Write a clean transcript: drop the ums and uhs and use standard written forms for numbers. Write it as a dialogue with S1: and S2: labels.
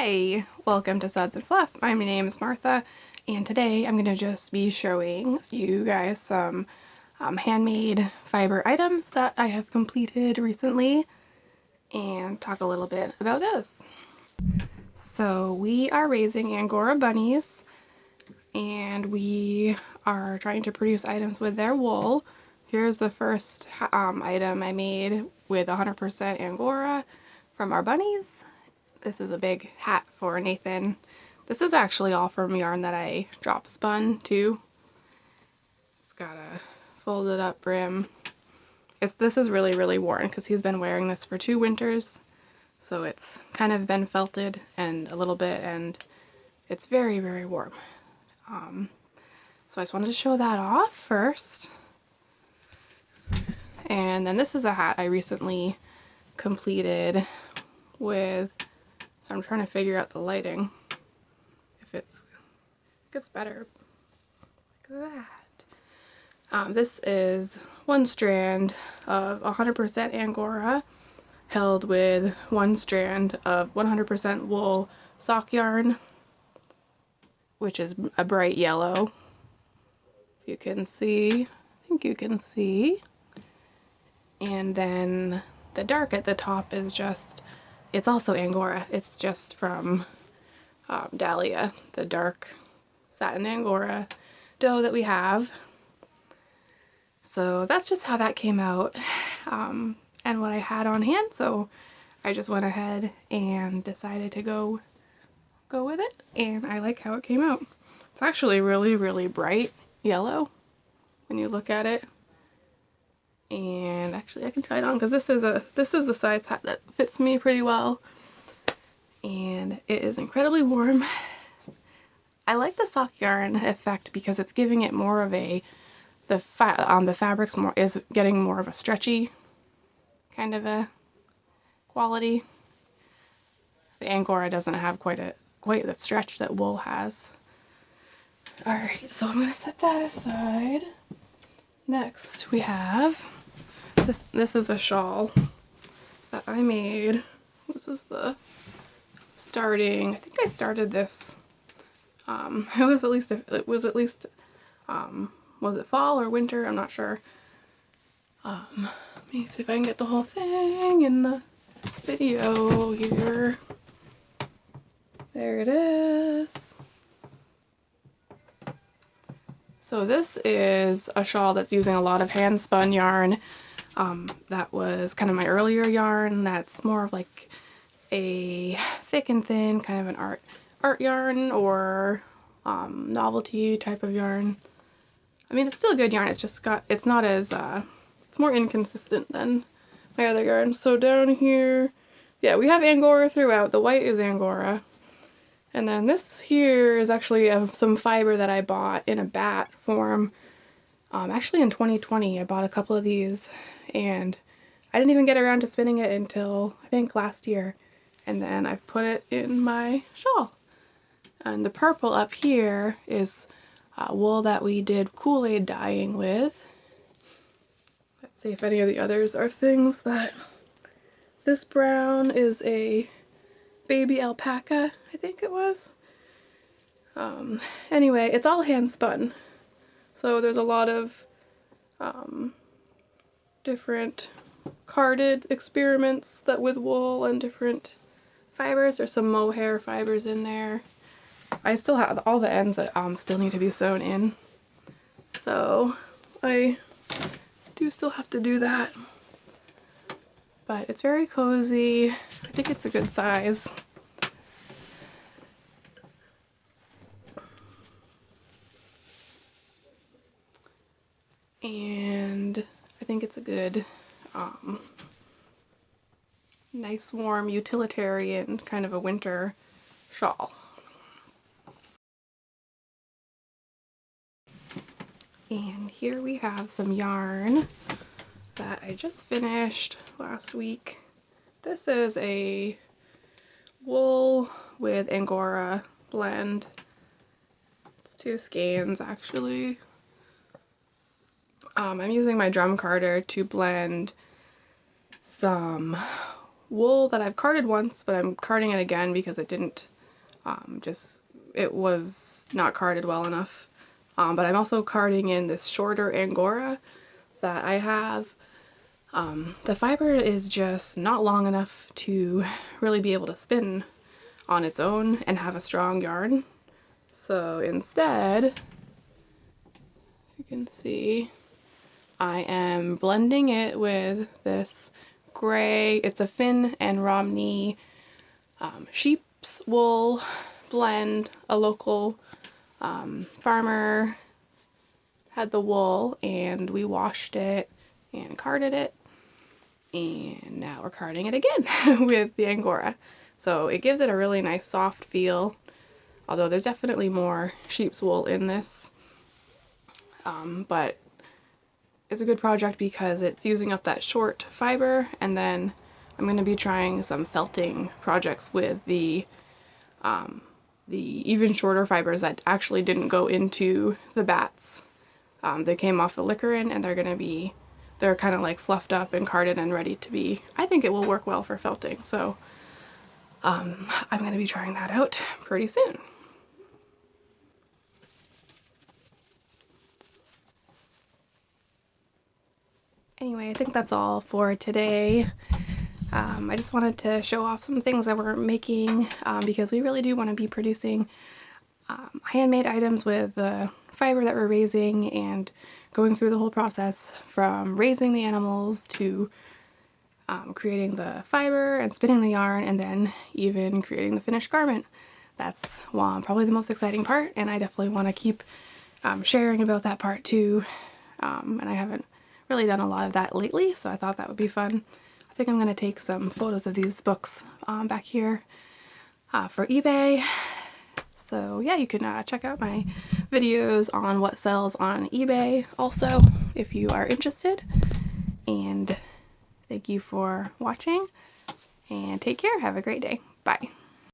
S1: Hi, welcome to Suds and Fluff. My name is Martha, and today I'm going to just be showing you guys some handmade fiber items that I have completed recently and talk a little bit about those. So we are raising Angora bunnies, and we are trying to produce items with their wool. Here's the first item I made with 100% Angora from our bunnies. This is a big hat for Nathan. This is actually all from yarn that I drop spun too. It's got a folded up brim. This is really worn because he's been wearing this for 2 winters. So it's kind of been felted and a little bit, and it's very warm. So I just wanted to show that off first. And then this is a hat I recently completed with, so I'm trying to figure out the lighting, if it gets better, like that. This is 1 strand of 100% Angora held with 1 strand of 100% wool sock yarn, which is a bright yellow. If you can see, I think you can see. And then the dark at the top is just, it's also Angora. It's just from Dahlia, the dark satin Angora dough that we have. So that's just how that came out, and what I had on hand. So I just went ahead and decided to go with it, and I like how it came out. It's actually really bright yellow when you look at it. And actually I can try it on because this is the size hat that fits me pretty well, and it is incredibly warm. I like the sock yarn effect because it's giving it more of a, the fabric's is getting more of a stretchy kind of a quality. The Angora doesn't have quite the stretch that wool has. Alright, so I'm gonna set that aside. Next we have this is a shawl that I made. This is the starting, I think I started this, was it fall or winter? I'm not sure. Let me see if I can get the whole thing in the video here. There it is. So this is a shawl that's using a lot of hand spun yarn. That was kind of my earlier yarn. That's more of like a thick and thin, kind of an art yarn or novelty type of yarn. I mean, it's still good yarn. It's just it's not as it's more inconsistent than my other yarn. So down here, yeah, we have Angora throughout. The white is Angora. And then this here is actually some fiber that I bought in a bat form. Actually in 2020, I bought a couple of these, and I didn't even get around to spinning it until I think last year. And then I've put it in my shawl. And the purple up here is wool that we did Kool-Aid dyeing with. Let's see if any of the others are things that... This brown is a baby alpaca, I think it was. Anyway, it's all hand spun. So there's a lot of different carded experiments that with wool and different fibers. There's some mohair fibers in there. I still have all the ends that still need to be sewn in. So I do still have to do that. But it's very cozy. I think it's a good size. And I think it's a good, nice warm utilitarian kind of a winter shawl. And here we have some yarn that I just finished last week. This is a wool with Angora blend. It's 2 skeins actually. I'm using my drum carder to blend some wool that I've carded once, but I'm carding it again because it didn't, it was not carded well enough. But I'm also carding in this shorter Angora that I have. The fiber is just not long enough to really be able to spin on its own and have a strong yarn. So instead, you can see, I am blending it with this gray, it's a Finn and Romney sheep's wool blend. A local farmer had the wool and we washed it and carded it, and now we're carding it again with the Angora. So it gives it a really nice soft feel, although there's definitely more sheep's wool in this, but it's a good project because it's using up that short fiber. And then I'm going to be trying some felting projects with the even shorter fibers that actually didn't go into the bats. They came off the Liquorin, and they're kind of like fluffed up and carded and ready to be, I think it will work well for felting. So I'm going to be trying that out pretty soon. Anyway, I think that's all for today. I just wanted to show off some things that we're making because we really do want to be producing handmade items with the fiber that we're raising, and going through the whole process from raising the animals to creating the fiber and spinning the yarn, and then even creating the finished garment. That's probably the most exciting part, and I definitely want to keep sharing about that part too. And I haven't really done a lot of that lately, so I thought that would be fun. I think I'm going to take some photos of these books back here for eBay. So yeah, you can check out my videos on what sells on eBay also if you are interested. And thank you for watching, and take care. Have a great day. Bye.